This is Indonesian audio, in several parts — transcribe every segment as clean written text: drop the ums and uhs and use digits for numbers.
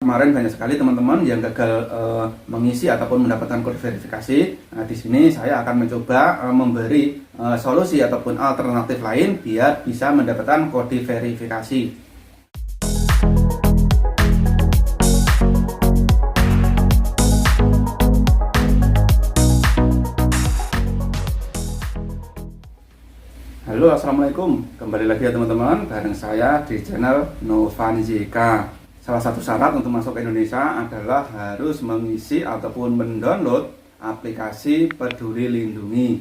kemarin banyak sekali teman-teman yang gagal mengisi ataupun mendapatkan kode verifikasi. Nah, di sini saya akan mencoba memberi solusi ataupun alternatif lain biar bisa mendapatkan kode verifikasi. Halo, assalamualaikum. Kembali lagi ya teman-teman, bareng saya di channel Novan JK. Salah satu syarat untuk masuk ke Indonesia adalah harus mengisi ataupun mendownload aplikasi Peduli Lindungi.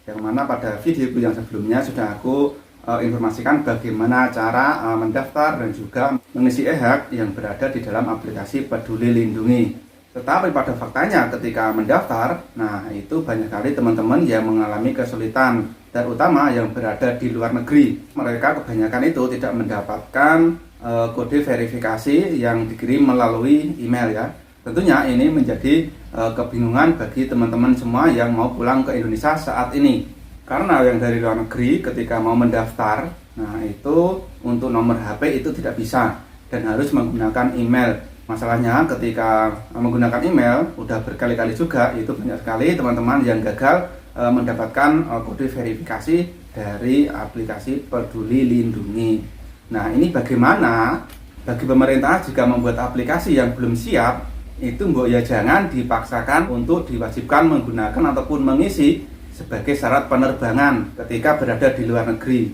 Yang mana pada videoku yang sebelumnya sudah aku informasikan bagaimana cara mendaftar dan juga mengisi e-hak yang berada di dalam aplikasi Peduli Lindungi. Tetapi pada faktanya ketika mendaftar, nah itu banyak kali teman-teman yang mengalami kesulitan, terutama yang berada di luar negeri. Mereka kebanyakan itu tidak mendapatkan kode verifikasi yang dikirim melalui email ya. Tentunya ini menjadi kebingungan bagi teman-teman semua yang mau pulang ke Indonesia saat ini. Karena yang dari luar negeri ketika mau mendaftar, nah itu untuk nomor HP itu tidak bisa dan harus menggunakan email. Masalahnya ketika menggunakan email, udah berkali-kali juga itu banyak sekali teman-teman yang gagal mendapatkan kode verifikasi dari aplikasi Peduli Lindungi. Nah, ini bagaimana bagi pemerintah jika membuat aplikasi yang belum siap, itu mbok ya jangan dipaksakan untuk diwajibkan menggunakan ataupun mengisi sebagai syarat penerbangan ketika berada di luar negeri.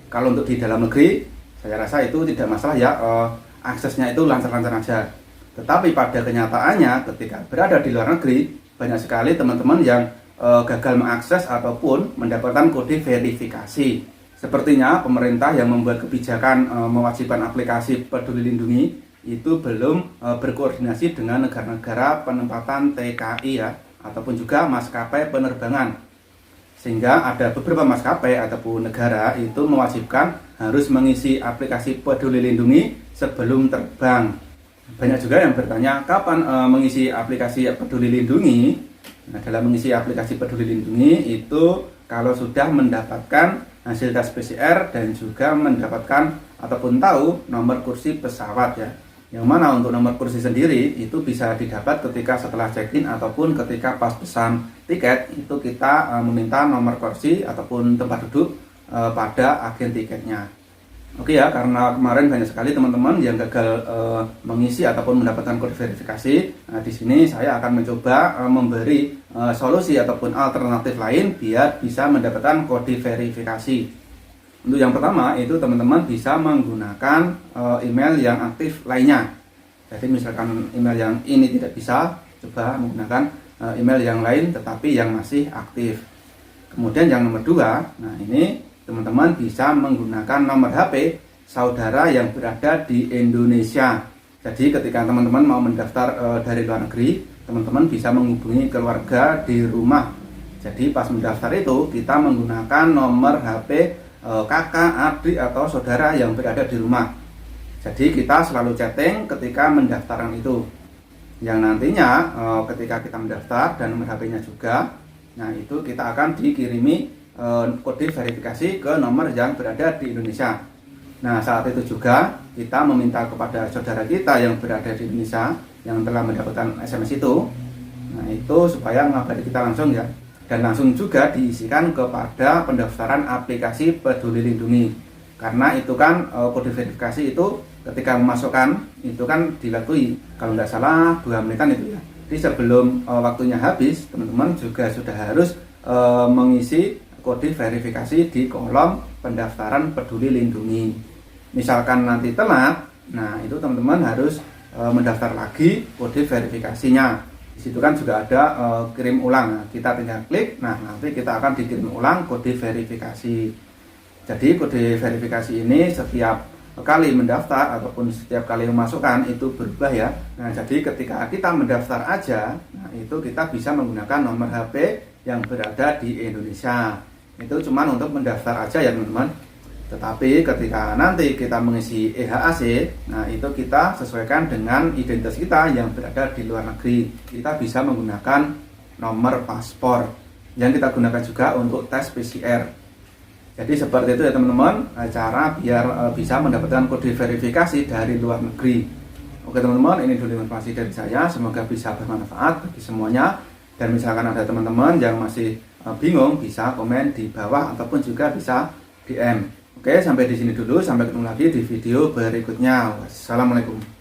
Kalau untuk di dalam negeri, saya rasa itu tidak masalah ya, aksesnya itu lancar-lancar aja. Tetapi pada kenyataannya ketika berada di luar negeri, banyak sekali teman-teman yang gagal mengakses ataupun mendapatkan kode verifikasi. Sepertinya pemerintah yang membuat kebijakan mewajibkan aplikasi Peduli Lindungi itu belum berkoordinasi dengan negara-negara penempatan TKI ya, ataupun juga maskapai penerbangan. Sehingga ada beberapa maskapai ataupun negara itu mewajibkan harus mengisi aplikasi Peduli Lindungi sebelum terbang. Banyak juga yang bertanya kapan mengisi aplikasi Peduli Lindungi. Nah, dalam mengisi aplikasi Peduli Lindungi itu kalau sudah mendapatkan hasil tes PCR dan juga mendapatkan ataupun tahu nomor kursi pesawat ya. Yang mana untuk nomor kursi sendiri itu bisa didapat ketika setelah check-in ataupun ketika pas pesan tiket itu kita meminta nomor kursi ataupun tempat duduk pada agen tiketnya. Oke ya, karena kemarin banyak sekali teman-teman yang gagal mengisi ataupun mendapatkan kode verifikasi. Nah, di sini saya akan mencoba memberi solusi ataupun alternatif lain biar bisa mendapatkan kode verifikasi. Untuk yang pertama itu teman-teman bisa menggunakan email yang aktif lainnya. Jadi misalkan email yang ini tidak bisa, coba menggunakan email yang lain tetapi yang masih aktif. Kemudian yang nomor dua, nah ini teman-teman bisa menggunakan nomor HP saudara yang berada di Indonesia. Jadi ketika teman-teman mau mendaftar dari luar negeri, teman-teman bisa menghubungi keluarga di rumah. Jadi pas mendaftar itu kita menggunakan nomor HP kakak, adik atau saudara yang berada di rumah. Jadi kita selalu chatting ketika mendaftaran itu. Yang nantinya ketika kita mendaftar dan nomor HP-nya juga, nah itu kita akan dikirimi kode verifikasi ke nomor yang berada di Indonesia. Nah, saat itu juga kita meminta kepada saudara kita yang berada di Indonesia yang telah mendapatkan SMS itu, nah itu supaya mengabari kita langsung ya, dan langsung juga diisikan kepada pendaftaran aplikasi Peduli Lindungi. Karena itu kan kode verifikasi itu ketika memasukkan itu kan dilalui kalau nggak salah 2 menitan itu ya. Jadi sebelum waktunya habis, teman-teman juga sudah harus mengisi kode verifikasi di kolom pendaftaran Peduli Lindungi. Misalkan nanti telat, nah itu teman-teman harus mendaftar lagi kode verifikasinya. Di situ kan juga ada kirim ulang. Nah, kita tinggal klik, nah nanti kita akan dikirim ulang kode verifikasi. Jadi kode verifikasi ini setiap kali mendaftar ataupun setiap kali memasukkan itu berubah ya. Nah, jadi ketika kita mendaftar aja, nah itu kita bisa menggunakan nomor HP yang berada di Indonesia. Itu cuma untuk mendaftar aja ya teman-teman. Tetapi ketika nanti kita mengisi e-HAC, nah itu kita sesuaikan dengan identitas kita yang berada di luar negeri. Kita bisa menggunakan nomor paspor yang kita gunakan juga untuk tes PCR. Jadi seperti itu ya teman-teman, cara biar bisa mendapatkan kode verifikasi dari luar negeri. Oke teman-teman, ini dulu informasi dari saya, semoga bisa bermanfaat bagi semuanya. Dan misalkan ada teman-teman yang masih bingung, bisa komen di bawah ataupun juga bisa DM. Oke, sampai di sini dulu, sampai ketemu lagi di video berikutnya. Wassalamualaikum.